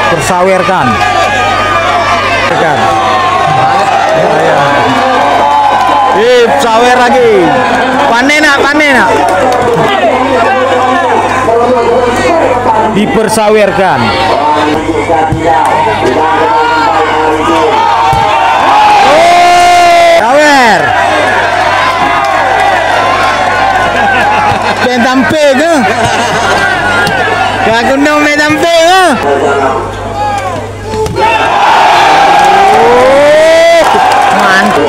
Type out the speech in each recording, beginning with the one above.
Bersawerkan. Sawer lagi. Panen nak. Dipersawerkan. Sawer. Metampe ke? Kagundong metampe ke? Mantap.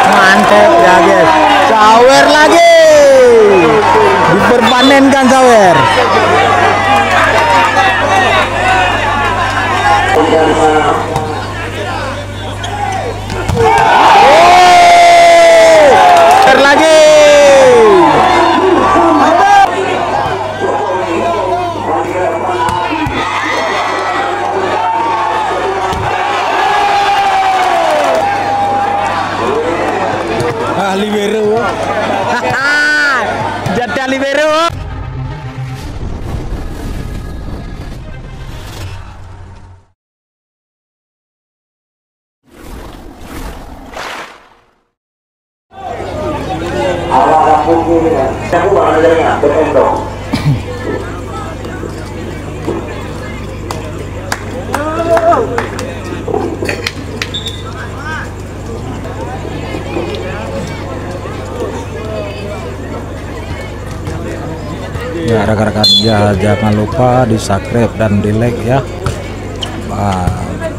Mantap ya guys. Sawer lagi. Diperpanenkan sawer. Lagi. Libero. Jatah libero. Aku bakal ajarnya, berendong. Ya rekan-rekan ya, jangan lupa di subscribe dan di like ya,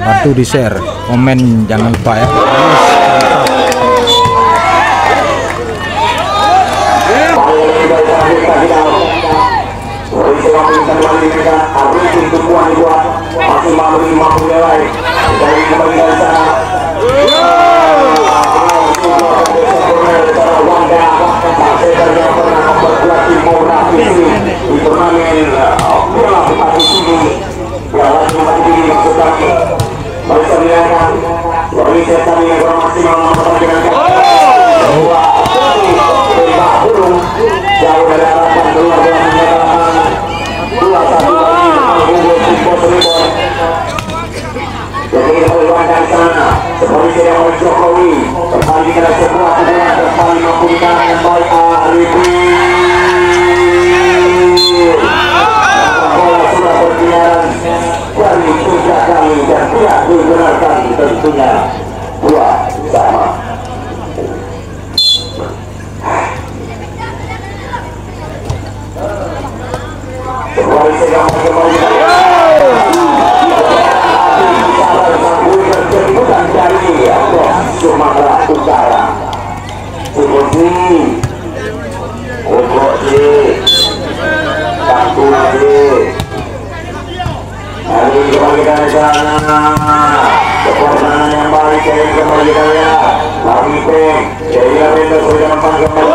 bantu di share, komen jangan lupa ya. Tentunya dua sama. Sumatera Utara, kembalikan sana. Kepercayaan yang baik kembalikan ya. Lagi peng, jadi itu sudah nampak kembali.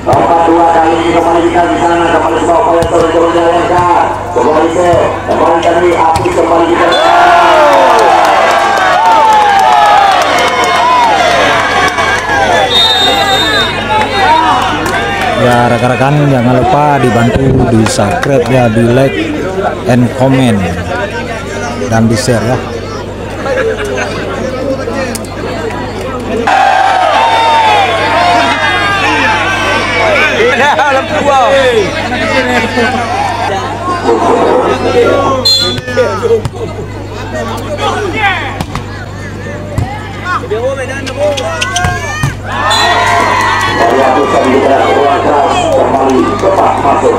Nomor 2 kali ini kembalikan di sana, kembali sebuah kolektor jalankan. Kembali dari api kembali kita. Ya rekan-rekan jangan lupa dibantu di subscribe ya, di like and comment dan di share ya. Kembali Siap masuk.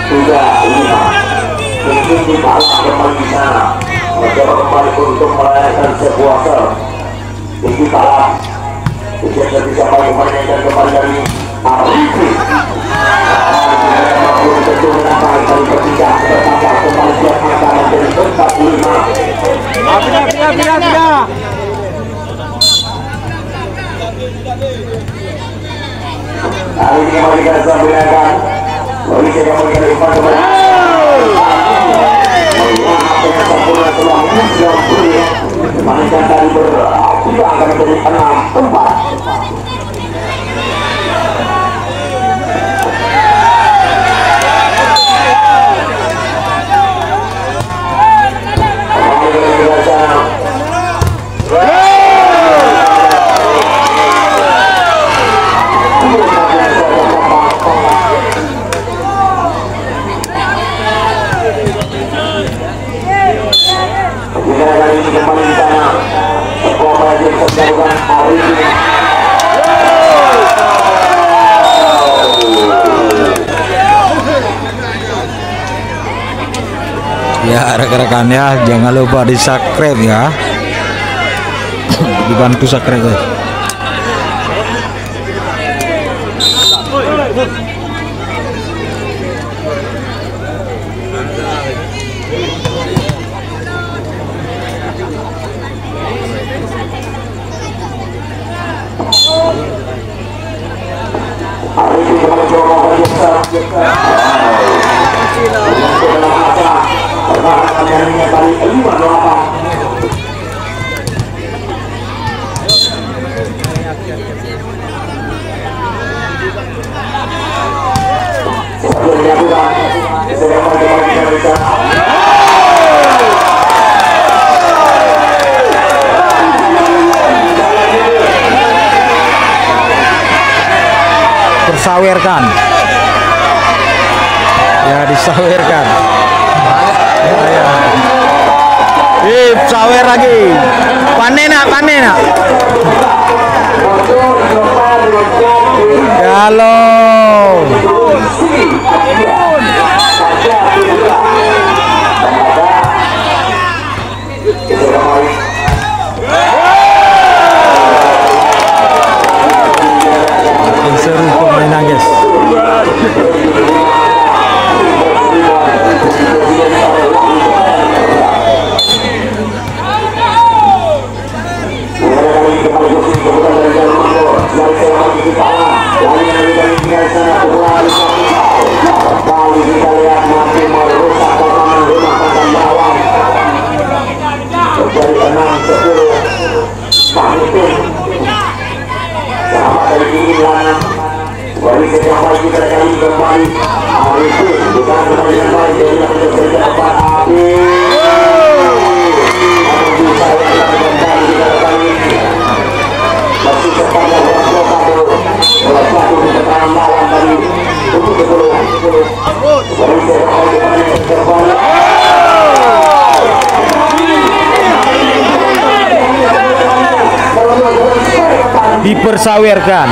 Sudah 5. Mungkin dibalas kembali di sana. Mencoba kembali untuk merayakan sebuah ser. Tinggi kalah. Ujian bisa memainkan kembali dari Arifi. Tentu menambah kali bertiga bertambah kembali siap angka menjadi 45. Pindah. Kali ini kembali ke Zambilakan. Polisi yang memberikan umpan kembali. Dengan sempurna setelah 90. Mainkan tadi bertiga akan menjadi 6-4. Ya rekan-rekannya, jangan lupa di subscribe ya, dibantu subscribe ya. Disawerkan ya, disawerkan ya. Sawer lagi, panen nak kalau seru permainan guys. Dipersawerkan.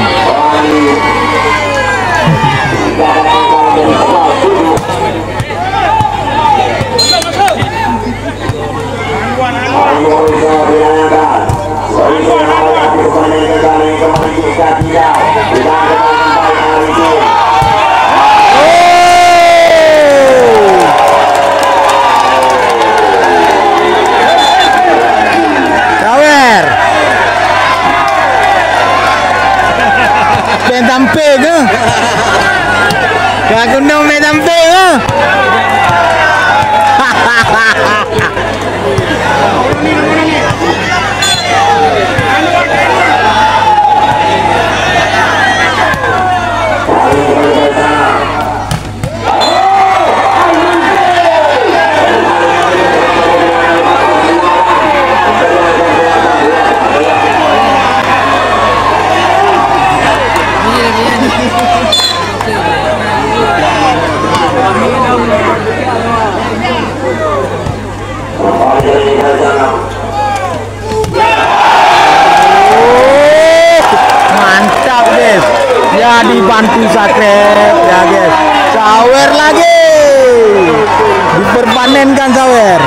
Tampil ke? Kau gunung me tampil ke? Ya dibantu Sakrep ya guys. Sawer lagi. Diperpanenkan Sawer.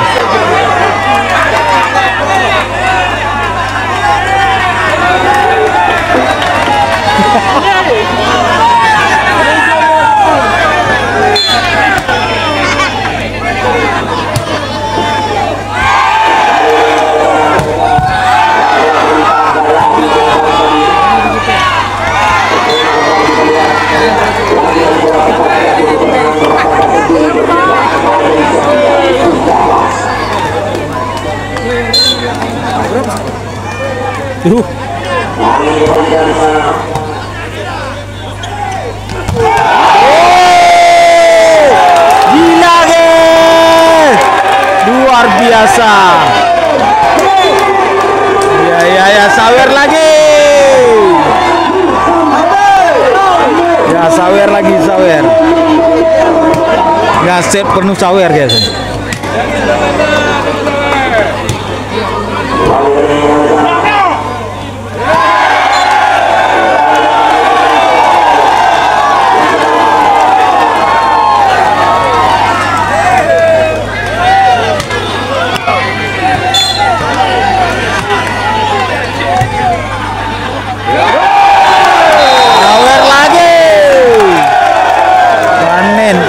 Gila guys, luar biasa. Ya Sawer lagi. Ya Sawer lagi Sawer. Ya set penuh Sawer guys.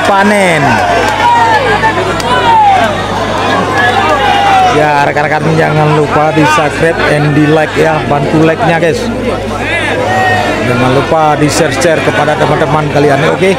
Panen ya rekan-rekan, jangan lupa di subscribe and di like ya, bantu like nya guys, jangan lupa di share kepada teman-teman kalian, oke?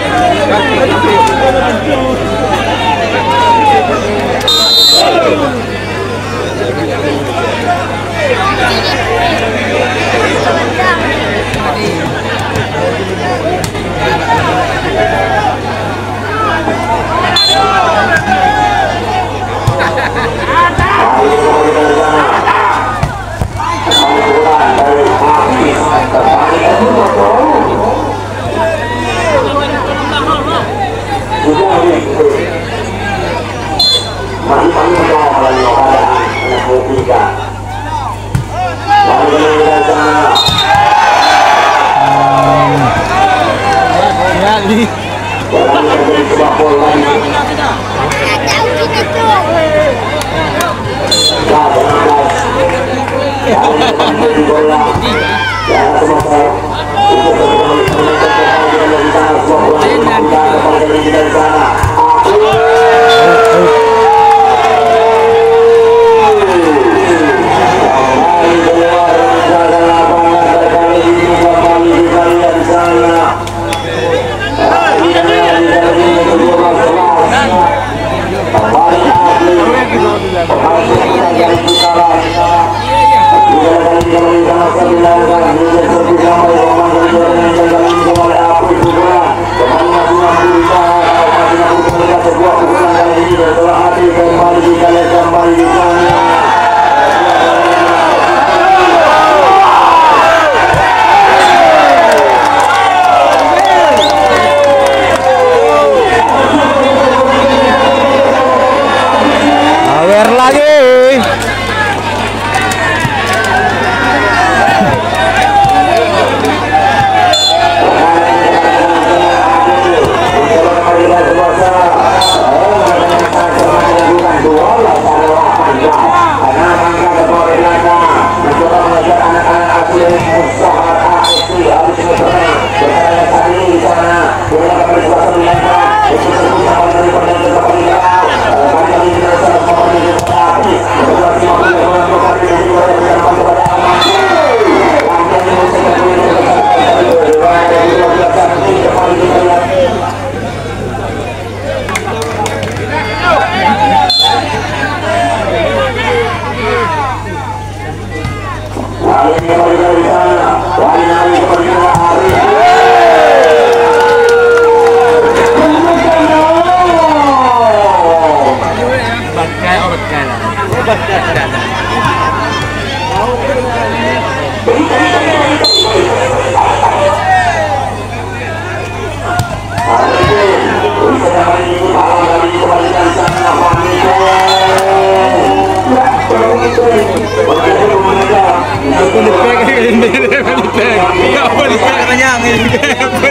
Apa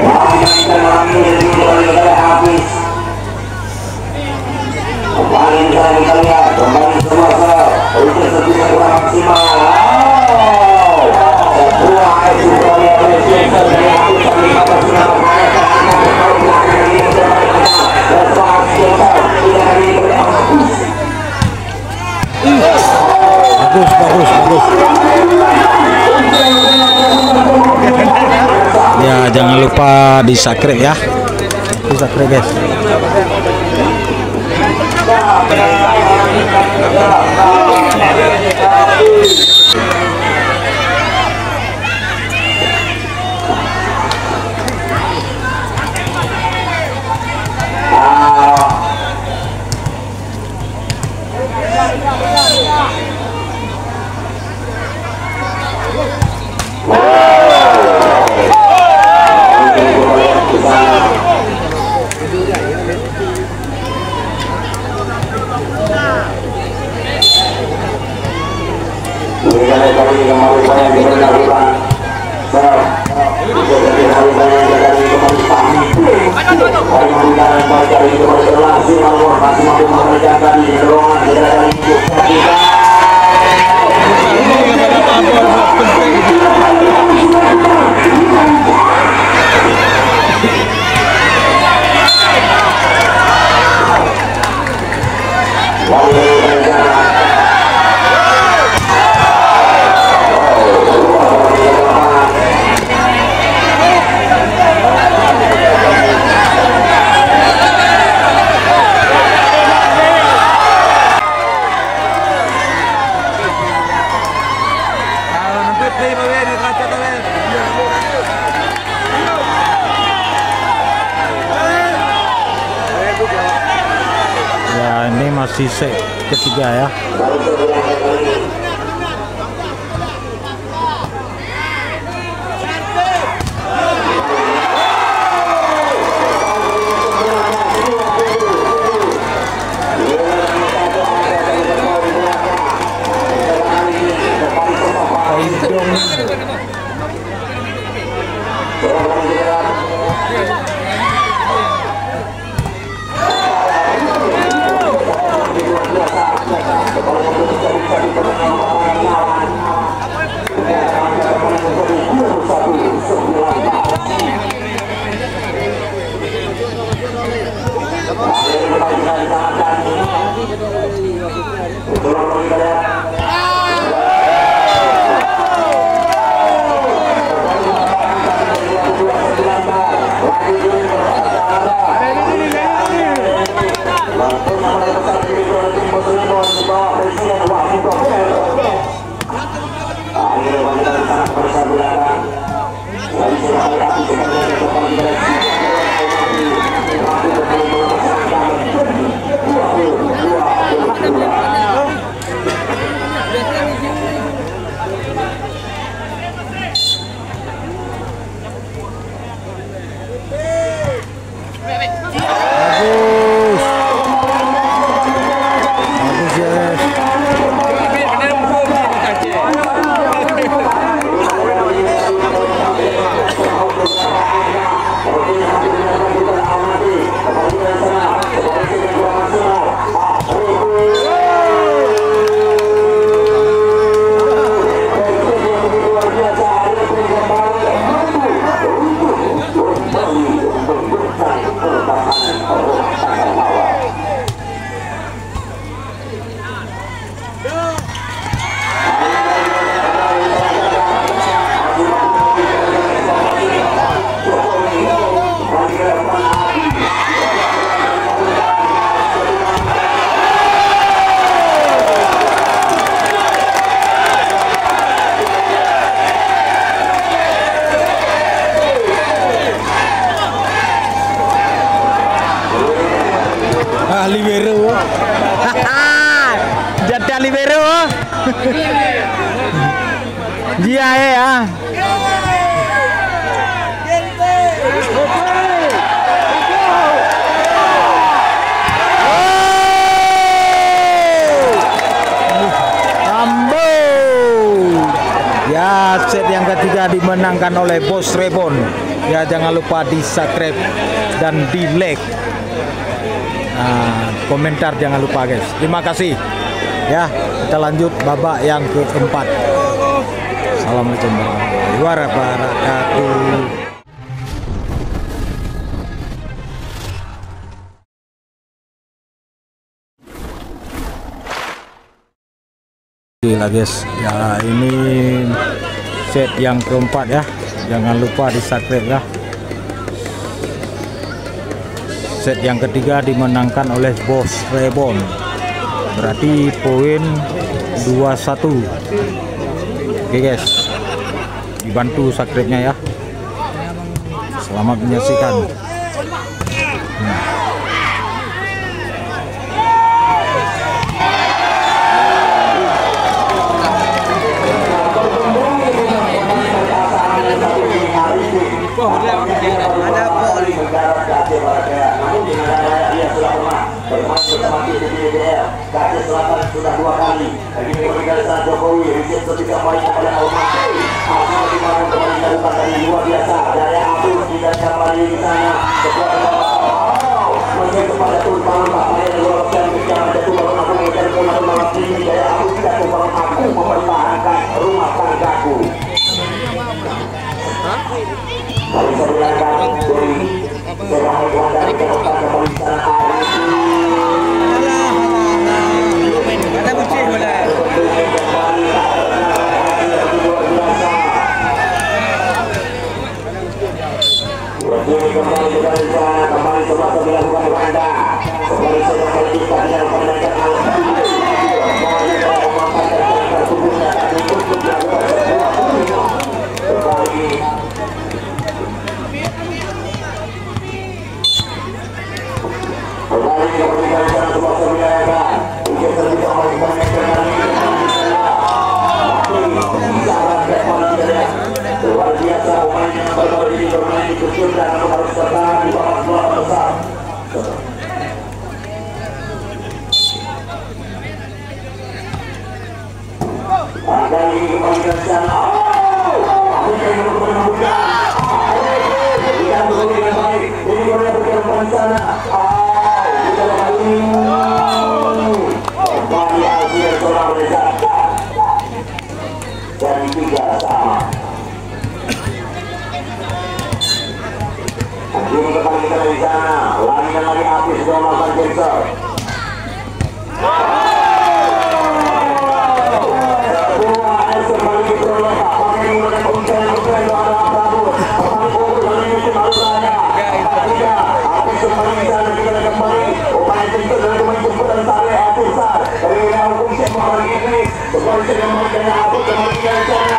jangan lupa di subscribe ya. Di subscribe guys. Ya, ini masih set ketiga ya. Libero. Jatah libero. Dia ya. Ambo. Ya, set yang ketiga dimenangkan oleh Bos Rebon. Ya, jangan lupa di subscribe dan di like. Komentar jangan lupa guys. Terima kasih. Ya, kita lanjut babak yang keempat. Assalamualaikum warahmatullahi wabarakatuh. Lah guys, ya ini set yang keempat ya. Jangan lupa di subscribe ya. set yang ketiga dimenangkan oleh Bos Rebon. Berarti poin 21. Oke guys, dibantu subscribe-nya ya. Selamat menyaksikan. Kaki Selatan sudah 2 kali. Lagi pemeriksaan Jokowi, Rizky ketika main kepada Almasri. Almasri kemarin kembali dilakukan dari luar biasa. Daya Abdul tidak kembali di sana. Sebuah masih kepada Turban Bahaya dan luar biasa ketika jatuh baru aku mencari pulang malam ini. Daya Abdul tidak membangun aku mempertahankan rumah tanggaku. Kali saya bilangkan dari sebagai wadah kedepan pemeriksaan Ada bucin boleh. Kembali semua dilakukan Rwanda. Kembali sedang melanjutkan dengan pemenangkan luar biasa pemain yang baru ini bermain di kecil dan harus bertahan di bawah bola besar. Ada ini kembali ke sana. Aku ingin membuka. Tidak betul dengan baik. Ini boleh berjalan ke sana. Kita kembali. Kembali Alvin seorang Reza. Dan 3 sama. Ini kembali kita di sana. Lari dan lari api sudah melakukan cancel. Sebuah kembali diperoleh. Pakai menggunakan pencarian yang ada Prabu. Pakai fokus dan ini baru berada. Tiga. Api kembali di sana kita kembali. Upaya cancel dari pemain jemputan Sari Atisar. Dari wilayah hukum Syekh Muhammad Idris. Kembali saya kembali dengan Abu kembali di sana.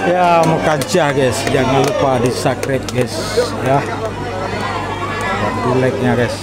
Ya, Mukajah guys, jangan lupa di subscribe guys ya, bantu like nya guys.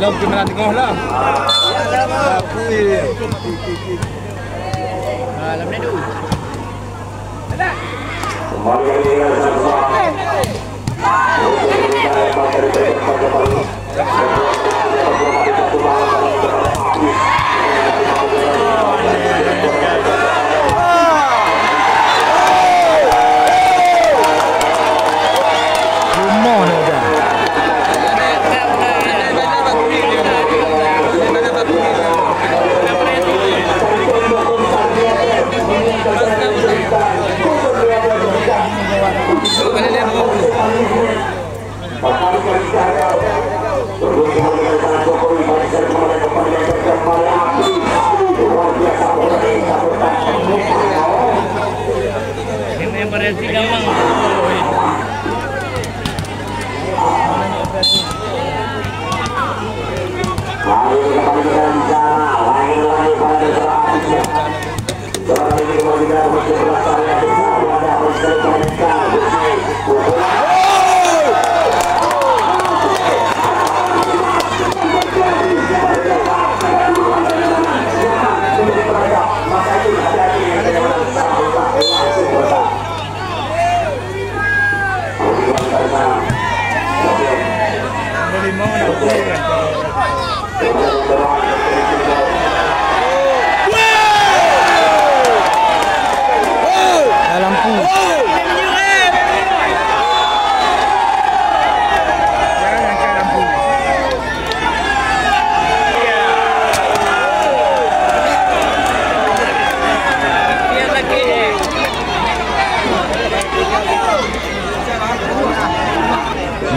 Kalau kita tengok lah. Alam ni dulu.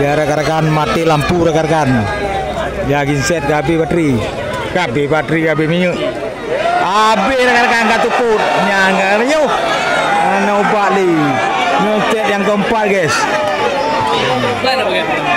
Ya rekan-rekan mati lampu rekan-rekan. Ya ginset gabi bateri gabi minyak. Abi rekan-rekan enggak tukut. Nyangga nyu. Ana bali. Nyotet yang keempat guys. Mana bagaimana?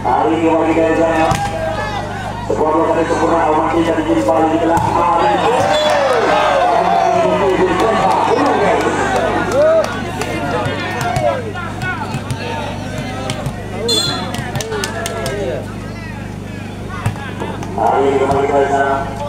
Hari ini bagi saya sebuah lokasi sempurna awal dari jumpa di kelas hari ini kembali ke sana.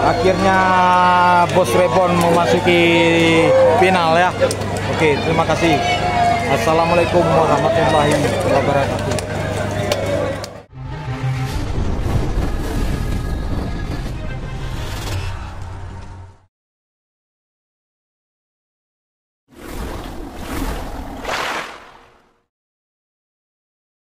Akhirnya Bos Rebon memasuki final ya. Oke, terima kasih. Assalamualaikum warahmatullahi wabarakatuh.